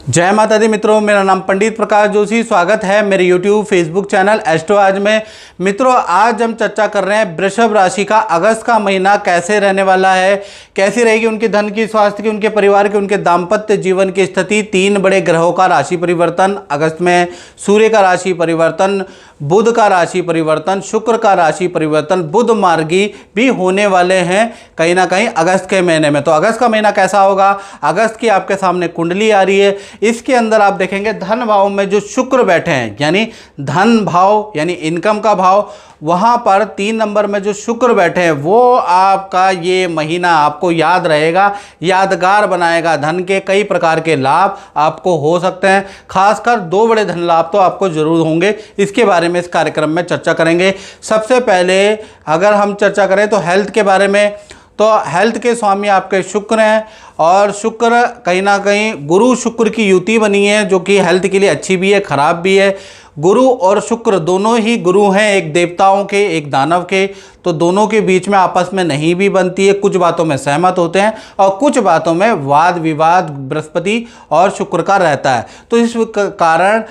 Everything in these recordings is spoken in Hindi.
जय माता दी मित्रों, मेरा नाम पंडित प्रकाश जोशी। स्वागत है मेरे YouTube फेसबुक चैनल एस्ट्रो आज में। मित्रों, आज हम चर्चा कर रहे हैं वृषभ राशि का अगस्त का महीना कैसे रहने वाला है, कैसी रहेगी उनकी धन की, स्वास्थ्य की, उनके परिवार की, उनके दाम्पत्य जीवन की स्थिति। तीन बड़े ग्रहों का राशि परिवर्तन अगस्त में, सूर्य का राशि परिवर्तन, बुध का राशि परिवर्तन, शुक्र का राशि परिवर्तन, बुध मार्गी भी होने वाले हैं कहीं ना कहीं अगस्त के महीने में। तो अगस्त का महीना कैसा होगा? अगस्त की आपके सामने कुंडली आ रही है। इसके अंदर आप देखेंगे धन भाव में जो शुक्र बैठे हैं, यानी धन भाव यानी इनकम का भाव, वहां पर 3 नंबर में जो शुक्र बैठे हैं वो आपका ये महीना आपको याद रहेगा, यादगार बनाएगा। धन के कई प्रकार के लाभ आपको हो सकते हैं, खासकर 2 बड़े धन लाभ तो आपको जरूर होंगे। इसके बारे में इस कार्यक्रम में चर्चा करेंगे। सबसे पहले अगर हम चर्चा करें तो हेल्थ के बारे में, तो हेल्थ के स्वामी आपके शुक्र हैं और शुक्र कहीं ना कहीं गुरु शुक्र की युति बनी है, जो कि हेल्थ के लिए अच्छी भी है, खराब भी है। गुरु और शुक्र दोनों ही गुरु हैं, एक देवताओं के एक दानव के, तो दोनों के बीच में आपस में नहीं भी बनती है। कुछ बातों में सहमत होते हैं और कुछ बातों में वाद विवाद बृहस्पति और शुक्र का रहता है। तो इस कारण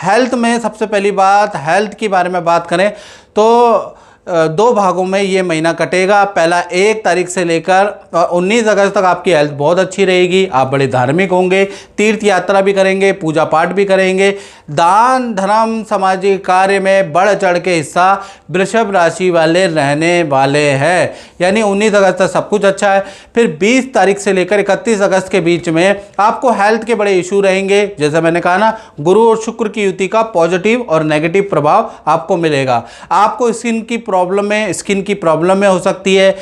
हेल्थ में सबसे पहली बात, हेल्थ के बारे में बात करें तो 2 भागों में ये महीना कटेगा। पहला 1 तारीख से लेकर 19 अगस्त तक आपकी हेल्थ बहुत अच्छी रहेगी। आप बड़े धार्मिक होंगे, तीर्थ यात्रा भी करेंगे, पूजा पाठ भी करेंगे, दान धर्म सामाजिक कार्य में बढ़ चढ़ के हिस्सा वृषभ राशि वाले रहने वाले हैं। यानी 19 अगस्त तक सब कुछ अच्छा है। फिर 20 तारीख से लेकर 31 अगस्त के बीच में आपको हेल्थ के बड़े इशू रहेंगे। जैसे मैंने कहा ना, गुरु और शुक्र की युति का पॉजिटिव और नेगेटिव प्रभाव आपको मिलेगा। आपको स्किन की प्रॉब्लम में हो सकती है,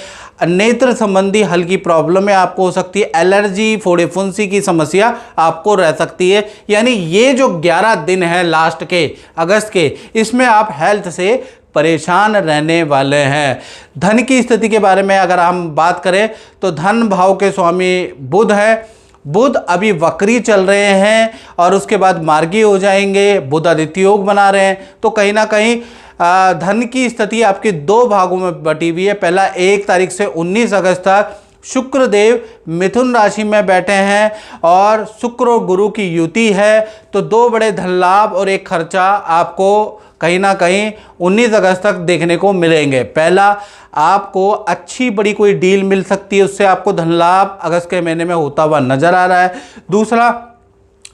नेत्र संबंधी हल्की प्रॉब्लम में आपको हो सकती है, एलर्जी फोड़े फुंसी की समस्या आपको रह सकती है। यानी ये जो 11 दिन है लास्ट के अगस्त के, इसमें आप हेल्थ से परेशान रहने वाले हैं। धन की स्थिति के बारे में अगर हम बात करें तो धन भाव के स्वामी बुध है। बुध अभी वक्री चल रहे हैं और उसके बाद मार्गी हो जाएंगे, बुध आदित्य योग बना रहे हैं। तो कहीं ना कहीं धन की स्थिति आपकी 2 भागों में बटी हुई है। पहला 1 तारीख से 19 अगस्त तक शुक्र देव मिथुन राशि में बैठे हैं और शुक्र और गुरु की युति है, तो 2 बड़े धन लाभ और एक खर्चा आपको कहीं ना कहीं 19 अगस्त तक देखने को मिलेंगे। पहला, आपको अच्छी बड़ी कोई डील मिल सकती है, उससे आपको धन लाभ अगस्त के महीने में होता हुआ नजर आ रहा है। दूसरा,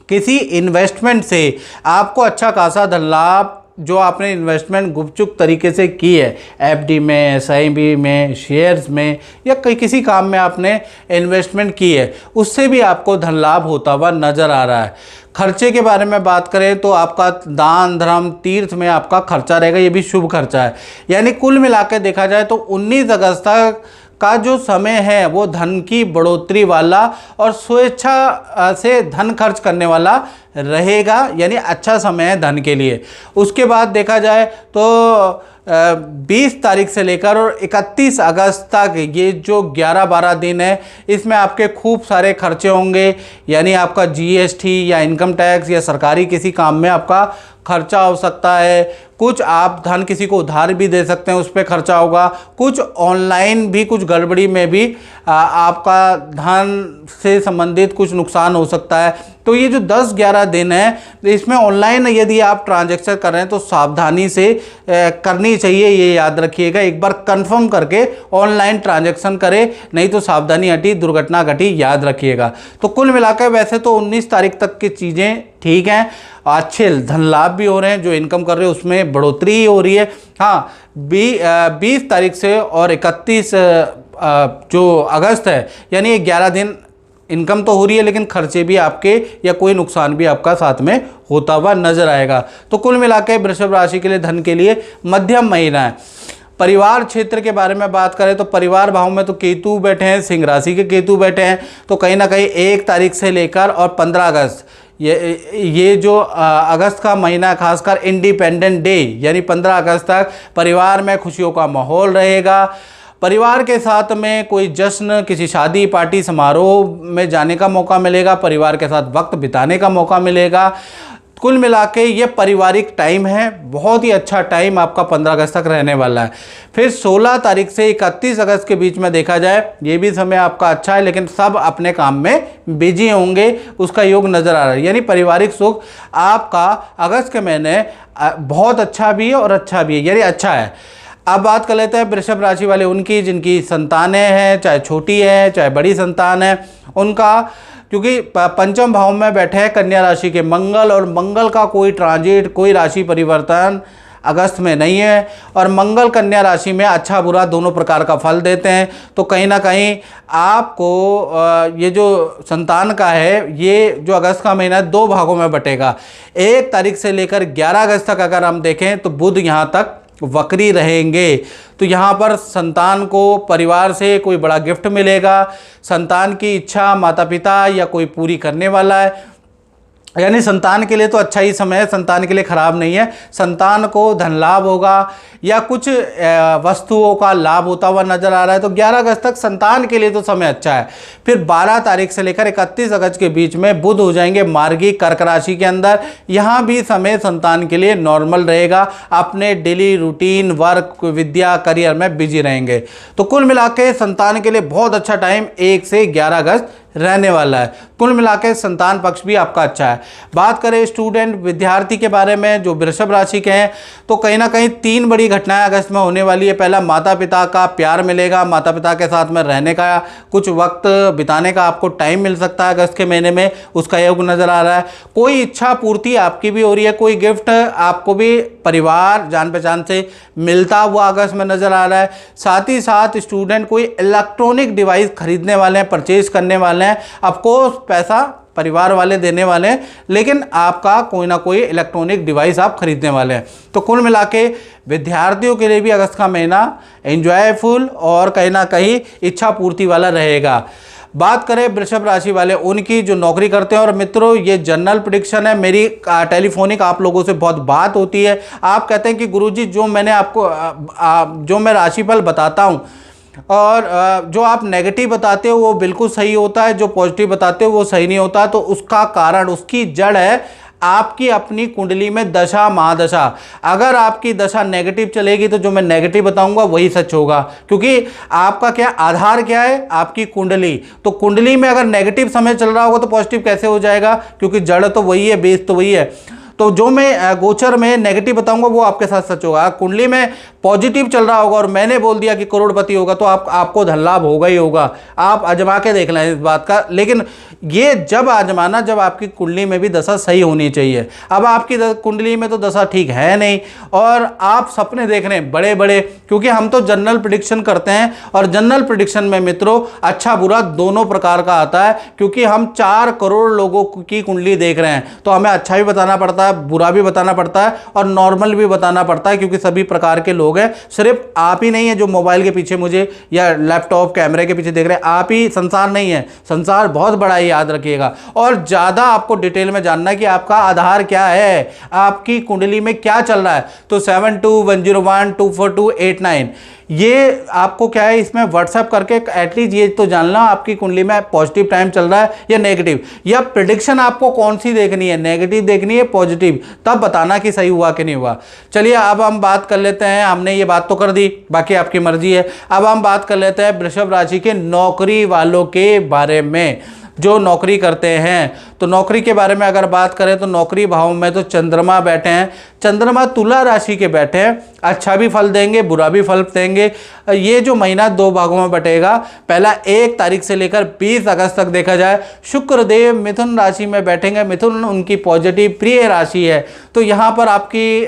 किसी इन्वेस्टमेंट से आपको अच्छा खासा धन लाभ, जो आपने इन्वेस्टमेंट गुपचुप तरीके से की है, एफडी में, एसआईपी में, शेयर्स में या किसी काम में आपने इन्वेस्टमेंट की है, उससे भी आपको धन लाभ होता हुआ नज़र आ रहा है। खर्चे के बारे में बात करें तो आपका दान धर्म तीर्थ में आपका खर्चा रहेगा, ये भी शुभ खर्चा है। यानी कुल मिलाकर देखा जाए तो 19 अगस्त तक का जो समय है वो धन की बढ़ोतरी वाला और स्वेच्छा से धन खर्च करने वाला रहेगा, यानी अच्छा समय है धन के लिए। उसके बाद देखा जाए तो 20 तारीख से लेकर और 31 अगस्त तक ये जो 11-12 दिन है, इसमें आपके खूब सारे खर्चे होंगे। यानी आपका जीएसटी या इनकम टैक्स या सरकारी किसी काम में आपका खर्चा हो सकता है। कुछ आप धन किसी को उधार भी दे सकते हैं, उस पर खर्चा होगा। कुछ ऑनलाइन भी, कुछ गड़बड़ी में भी आपका धन से संबंधित कुछ नुकसान हो सकता है। तो ये जो 10-11 दिन है, इसमें ऑनलाइन यदि आप ट्रांजैक्शन कर रहे हैं तो सावधानी से करनी चाहिए, ये याद रखिएगा। एक बार कंफर्म करके ऑनलाइन ट्रांजैक्शन करें, नहीं तो सावधानी हटी दुर्घटना घटी, याद रखिएगा। तो कुल मिलाकर वैसे तो 19 तारीख तक की चीज़ें ठीक हैं, अच्छे धन लाभ भी हो रहे हैं, जो इनकम कर रहे हैं उसमें बढ़ोतरी हो रही है। हाँ, 20 तारीख से और 31 जो अगस्त है, यानी 11 दिन इनकम तो हो रही है, लेकिन खर्चे भी आपके या कोई नुकसान भी आपका साथ में होता हुआ नजर आएगा। तो कुल मिलाकर वृषभ राशि के लिए धन के लिए मध्यम महीना है। परिवार क्षेत्र के बारे में बात करें तो परिवार भाव में तो केतु बैठे हैं, सिंह राशि के केतु बैठे हैं, तो कहीं ना कहीं 1 तारीख से लेकर और 15 अगस्त ये जो अगस्त का महीना, खासकर इंडिपेंडेंट डे यानी 15 अगस्त तक परिवार में खुशियों का माहौल रहेगा। परिवार के साथ में कोई जश्न, किसी शादी पार्टी समारोह में जाने का मौका मिलेगा, परिवार के साथ वक्त बिताने का मौका मिलेगा। कुल मिला के ये पारिवारिक टाइम है, बहुत ही अच्छा टाइम आपका 15 अगस्त तक रहने वाला है। फिर 16 तारीख से 31 अगस्त के बीच में देखा जाए ये भी समय आपका अच्छा है, लेकिन सब अपने काम में बिजी होंगे, उसका योग नज़र आ रहा है। यानी पारिवारिक सुख आपका अगस्त के महीने बहुत अच्छा भी है और अच्छा भी है, यानी अच्छा है। अब बात कर लेते हैं वृषभ राशि वाले उनकी, जिनकी संतानें हैं, चाहे छोटी है चाहे बड़ी संतान है, उनका क्योंकि पंचम भाव में बैठे हैं कन्या राशि के मंगल, और मंगल का कोई ट्रांजिट, कोई राशि परिवर्तन अगस्त में नहीं है, और मंगल कन्या राशि में अच्छा बुरा दोनों प्रकार का फल देते हैं। तो कहीं ना कहीं आपको ये जो संतान का है, ये जो अगस्त का महीना 2 भागों में बटेगा। 1 तारीख से लेकर 11 अगस्त तक अगर हम देखें तो बुध यहाँ तक वक्री रहेंगे। तो यहाँ पर संतान को परिवार से कोई बड़ा गिफ्ट मिलेगा, संतान की इच्छा माता पिता या कोई पूरी करने वाला है, यानी संतान के लिए तो अच्छा ही समय है, संतान के लिए खराब नहीं है। संतान को धन लाभ होगा या कुछ वस्तुओं का लाभ होता हुआ नजर आ रहा है। तो 11 अगस्त तक संतान के लिए तो समय अच्छा है। फिर 12 तारीख से लेकर 31 अगस्त के बीच में बुध हो जाएंगे मार्गी कर्क राशि के अंदर। यहाँ भी समय संतान के लिए नॉर्मल रहेगा, अपने डेली रूटीन वर्क विद्या करियर में बिजी रहेंगे। तो कुल मिला के संतान के लिए बहुत अच्छा टाइम 1 से 11 अगस्त रहने वाला है। कुल मिलाकर संतान पक्ष भी आपका अच्छा है। बात करें स्टूडेंट विद्यार्थी के बारे में जो वृषभ राशि के हैं, तो कहीं ना कहीं 3 बड़ी घटनाएं अगस्त में होने वाली है। पहला, माता पिता का प्यार मिलेगा, माता पिता के साथ में रहने का, कुछ वक्त बिताने का आपको टाइम मिल सकता है अगस्त के महीने में, उसका योग नज़र आ रहा है। कोई इच्छा पूर्ति आपकी भी हो रही है, कोई गिफ्ट आपको भी परिवार जान पहचान से मिलता हुआ अगस्त में नज़र आ रहा है। साथ ही साथ स्टूडेंट कोई इलेक्ट्रॉनिक डिवाइस खरीदने वाले हैं, परचेज करने वाले हैं। ऑफकोर्स पैसा परिवार वाले देने वाले हैं, लेकिन आपका कोई ना कोई इलेक्ट्रॉनिक डिवाइस आप खरीदने वाले हैं। तो कुल मिला के विद्यार्थियों के लिए भी अगस्त का महीना एंजॉयफुल और कहीं ना कहीं इच्छा पूर्ति वाला रहेगा। बात करें वृषभ राशि वाले उनकी जो नौकरी करते हैं, और मित्रों ये जनरल प्रेडिक्शन है, मेरी टेलीफोनिक आप लोगों से बहुत बात होती है। आप कहते हैं कि गुरुजी जो मैंने आपको जो मैं राशिफल बताता हूँ और जो आप नेगेटिव बताते हो वो बिल्कुल सही होता है, जो पॉजिटिव बताते हो वो सही नहीं होता। तो उसका कारण, उसकी जड़ है आपकी अपनी कुंडली में दशा महादशा। अगर आपकी दशा नेगेटिव चलेगी तो जो मैं नेगेटिव बताऊंगा वही सच होगा, क्योंकि आपका क्या आधार क्या है, आपकी कुंडली। तो कुंडली में अगर नेगेटिव समय चल रहा होगा तो पॉजिटिव कैसे हो जाएगा, क्योंकि जड़ तो वही है, बेस तो वही है। तो जो मैं गोचर में नेगेटिव बताऊंगा वो आपके साथ सच होगा। कुंडली में पॉजिटिव चल रहा होगा और मैंने बोल दिया कि करोड़पति होगा तो आपको धन लाभ होगा ही होगा। आप आजमा के देख लें इस बात का, लेकिन ये जब आजमाना जब आपकी कुंडली में भी दशा सही होनी चाहिए। अब आपकी कुंडली में तो दशा ठीक है नहीं और आप सपने देख रहे हैं बड़े बड़े, क्योंकि हम तो जनरल प्रेडिक्शन करते हैं और जनरल प्रेडिक्शन में मित्रों अच्छा बुरा दोनों प्रकार का आता है, क्योंकि हम 4 करोड़ लोगों की कुंडली देख रहे हैं तो हमें अच्छा भी बताना पड़ता है, बुरा भी बताना पड़ता है और नॉर्मल भी बताना पड़ता है, क्योंकि सभी प्रकार के लोग हैं। सिर्फ आप ही नहीं है जो मोबाइल के पीछे मुझे या लैपटॉप कैमरे के पीछे देख रहे हैं, आप ही संसार नहीं है, संसार बहुत बड़ा है, याद रखिएगा। और ज़्यादा आपको डिटेल में जानना है कि आपका आधार क्या है, आपकी कुंडली में क्या चल रहा है, तो 7210124289 ये आपको क्या है इसमें व्हाट्सएप करके एटलीस्ट ये तो जानना आपकी कुंडली में पॉजिटिव टाइम चल रहा है या नेगेटिव, या प्रेडिक्शन आपको कौन सी देखनी है, नेगेटिव देखनी है पॉजिटिव, तब बताना कि सही हुआ कि नहीं हुआ। चलिए अब हम बात कर लेते हैं, हमने ये बात तो कर दी, बाकी आपकी मर्जी है। अब हम बात कर लेते हैं वृषभ राशि के नौकरी वालों के बारे में जो नौकरी करते हैं। तो नौकरी के बारे में अगर बात करें तो नौकरी भाव में तो चंद्रमा बैठे हैं, चंद्रमा तुला राशि के बैठे हैं, अच्छा भी फल देंगे बुरा भी फल देंगे। ये जो महीना 2 भागों में बटेगा, पहला 1 तारीख से लेकर 20 अगस्त तक देखा जाए शुक्रदेव मिथुन राशि में बैठेंगे। मिथुन उनकी पॉजिटिव प्रिय राशि है, तो यहाँ पर आपकी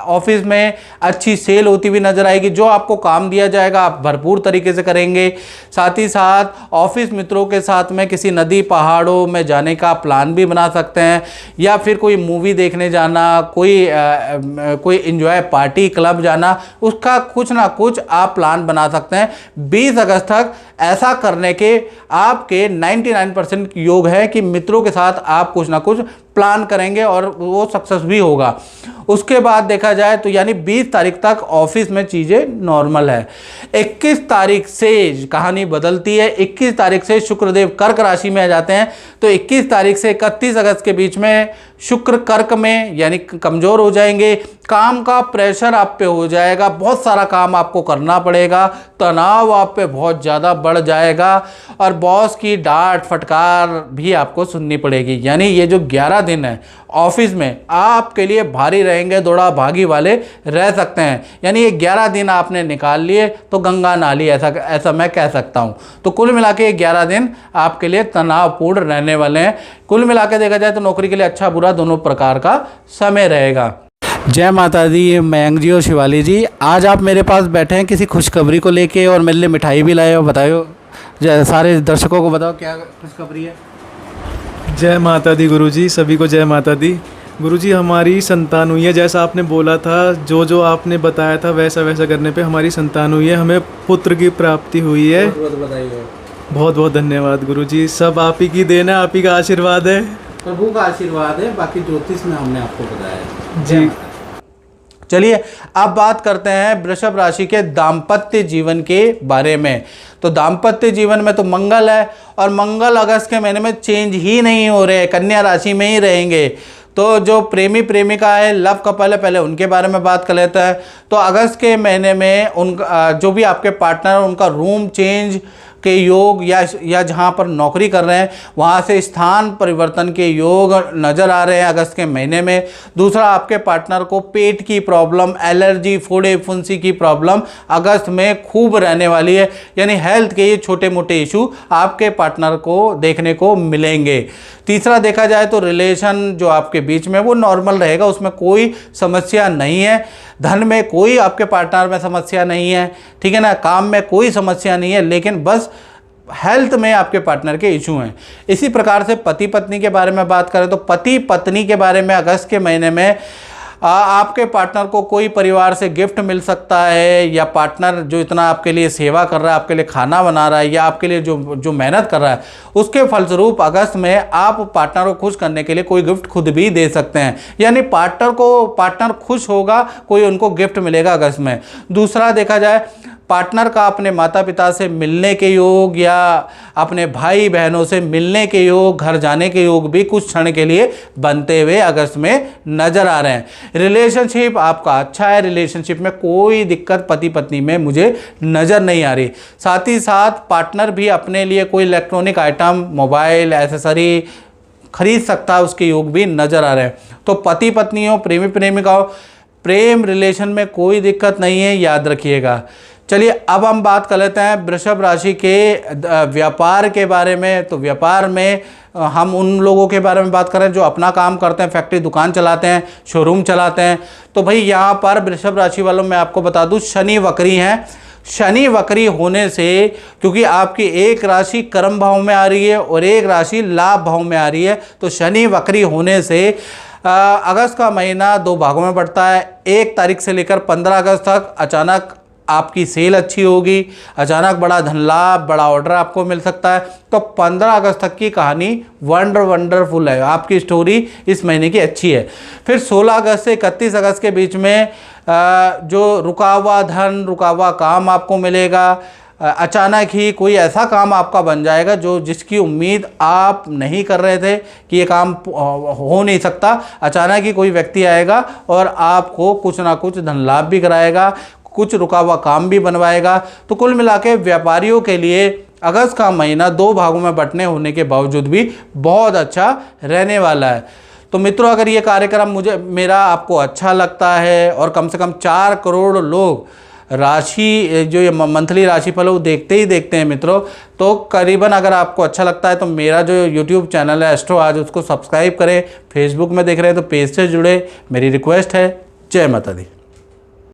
ऑफिस में अच्छी सेल होती हुई नजर आएगी। जो आपको काम दिया जाएगा आप भरपूर तरीके से करेंगे। साथ ही साथ ऑफिस मित्रों के साथ में किसी नदी पहाड़ों में जाने का प्लान भी बना सकते हैं, या फिर कोई मूवी देखने जाना, कोई एंजॉय पार्टी क्लब जाना, उसका कुछ ना कुछ आप प्लान बना सकते हैं। 20 अगस्त तक ऐसा करने के आपके 99% योग है कि मित्रों के साथ आप कुछ ना कुछ प्लान करेंगे और वो सक्सेस भी होगा। उसके बाद देखा जाए तो यानी 20 तारीख तक ऑफिस में चीज़ें नॉर्मल है। 21 तारीख से कहानी बदलती है। 21 तारीख से शुक्रदेव कर्क राशि में आ जाते हैं। तो 21 तारीख से 31 अगस्त के बीच में शुक्र कर्क में यानी कमज़ोर हो जाएंगे। काम का प्रेशर आप पे हो जाएगा, बहुत सारा काम आपको करना पड़ेगा, तनाव आप पे बहुत ज़्यादा बढ़ जाएगा और बॉस की डांट फटकार भी आपको सुननी पड़ेगी। यानी ये जो 11 दिन है ऑफिस में आपके लिए भारी रहेंगे, दौड़ा भागी वाले रह सकते हैं। यानी ये 11 दिन आपने निकाल लिए तो गंगा नाली, ऐसा मैं कह सकता हूँ। तो कुल मिला के ये 11 दिन आपके लिए तनावपूर्ण रहने वाले हैं। कुल मिला के देखा जाए तो नौकरी के लिए अच्छा बुरा दोनों प्रकार का समय रहेगा। जय माता दी, मयंक जी और शिवाली जी, आज आप मेरे पास बैठे हैं किसी खुशखबरी को लेके और मेरे लिए मिठाई भी लाए हो। बताओ, सारे दर्शकों को बताओ क्या खुशखबरी है। जय माता दी गुरुजी, सभी को जय माता दी। गुरुजी, हमारी संतान हुई है, जैसा आपने बोला था, जो जो आपने बताया था वैसा वैसा करने पे हमारी संतान हुई है, हमें पुत्र की प्राप्ति हुई है। बहुत बधाई। बहुत बहुत धन्यवाद गुरुजी, सब आप ही की देन है, आप ही का आशीर्वाद है, प्रभु का आशीर्वाद है। बाकी ज्योतिष में हमने आपको बताया जी। चलिए अब बात करते हैं वृषभ राशि के दाम्पत्य जीवन के बारे में। तो दाम्पत्य जीवन में तो मंगल है और मंगल अगस्त के महीने में चेंज ही नहीं हो रहे, कन्या राशि में ही रहेंगे। तो जो प्रेमी प्रेमिका है, लव कपल है, पहले उनके बारे में बात कर लेते हैं। तो अगस्त के महीने में उनका जो भी आपके पार्टनर है उनका रूम चेंज के योग या जहाँ पर नौकरी कर रहे हैं वहाँ से स्थान परिवर्तन के योग नज़र आ रहे हैं अगस्त के महीने में। दूसरा, आपके पार्टनर को पेट की प्रॉब्लम, एलर्जी, फोड़े फुंसी की प्रॉब्लम अगस्त में खूब रहने वाली है। यानी हेल्थ के ये छोटे मोटे इशू आपके पार्टनर को देखने को मिलेंगे। तीसरा, देखा जाए तो रिलेशन जो आपके बीच में वो नॉर्मल रहेगा, उसमें कोई समस्या नहीं है। धन में कोई आपके पार्टनर में समस्या नहीं है, ठीक है ना। काम में कोई समस्या नहीं है, लेकिन बस हेल्थ में आपके पार्टनर के इशू हैं। इसी प्रकार से पति पत्नी के बारे में बात करें तो पति पत्नी के बारे में अगस्त के महीने में आपके पार्टनर को कोई परिवार से गिफ्ट मिल सकता है, या पार्टनर जो इतना आपके लिए सेवा कर रहा है, आपके लिए खाना बना रहा है, या आपके लिए जो मेहनत कर रहा है, उसके फलस्वरूप अगस्त में आप पार्टनर को खुश करने के लिए कोई गिफ्ट खुद भी दे सकते हैं। यानी पार्टनर खुश होगा, कोई उनको गिफ्ट मिलेगा अगस्त में। दूसरा, देखा जाए पार्टनर का अपने माता पिता से मिलने के योग या अपने भाई बहनों से मिलने के योग, घर जाने के योग भी कुछ क्षण के लिए बनते हुए अगस्त में नजर आ रहे हैं। रिलेशनशिप आपका अच्छा है, रिलेशनशिप में कोई दिक्कत पति पत्नी में मुझे नज़र नहीं आ रही। साथ ही साथ पार्टनर भी अपने लिए कोई इलेक्ट्रॉनिक आइटम, मोबाइल, एसेसरी खरीद सकता है, उसके योग भी नज़र आ रहे हैं। तो पति पत्नियों, प्रेमी प्रेमिकाओं, प्रेम रिलेशन में कोई दिक्कत नहीं है, याद रखिएगा। चलिए अब हम बात कर लेते हैं वृषभ राशि के व्यापार के बारे में। तो व्यापार में हम उन लोगों के बारे में बात करें जो अपना काम करते हैं, फैक्ट्री दुकान चलाते हैं, शोरूम चलाते हैं। तो भाई यहाँ पर वृषभ राशि वालों मैं आपको बता दूँ, शनि वक्री हैं। शनि वक्री होने से, क्योंकि आपकी एक राशि कर्म भाव में आ रही है और एक राशि लाभ भाव में आ रही है, तो शनि वक्री होने से अगस्त का महीना दो भागों में बढ़ता है। 1 तारीख से लेकर 15 अगस्त तक अचानक आपकी सेल अच्छी होगी, अचानक बड़ा धन लाभ, बड़ा ऑर्डर आपको मिल सकता है। तो 15 अगस्त तक की कहानी वंडरफुल है, आपकी स्टोरी इस महीने की अच्छी है। फिर 16 अगस्त से 31 अगस्त के बीच में जो रुका हुआ धन, रुका हुआ काम आपको मिलेगा। अचानक ही कोई ऐसा काम आपका बन जाएगा जिसकी उम्मीद आप नहीं कर रहे थे कि ये काम हो नहीं सकता। अचानक ही कोई व्यक्ति आएगा और आपको कुछ ना कुछ धन लाभ भी कराएगा, कुछ रुका हुआ काम भी बनवाएगा। तो कुल मिला के व्यापारियों के लिए अगस्त का महीना 2 भागों में बंटने होने के बावजूद भी बहुत अच्छा रहने वाला है। तो मित्रों, अगर ये कार्यक्रम मेरा आपको अच्छा लगता है और कम से कम 4 करोड़ लोग राशि जो ये मंथली राशिफल है वो देखते ही देखते हैं मित्रों, तो करीबन अगर आपको अच्छा लगता है तो मेरा जो यूट्यूब चैनल है एस्ट्रो आज, उसको सब्सक्राइब करें। फेसबुक में देख रहे हैं तो पेज से जुड़े, मेरी रिक्वेस्ट है। जय माता दी।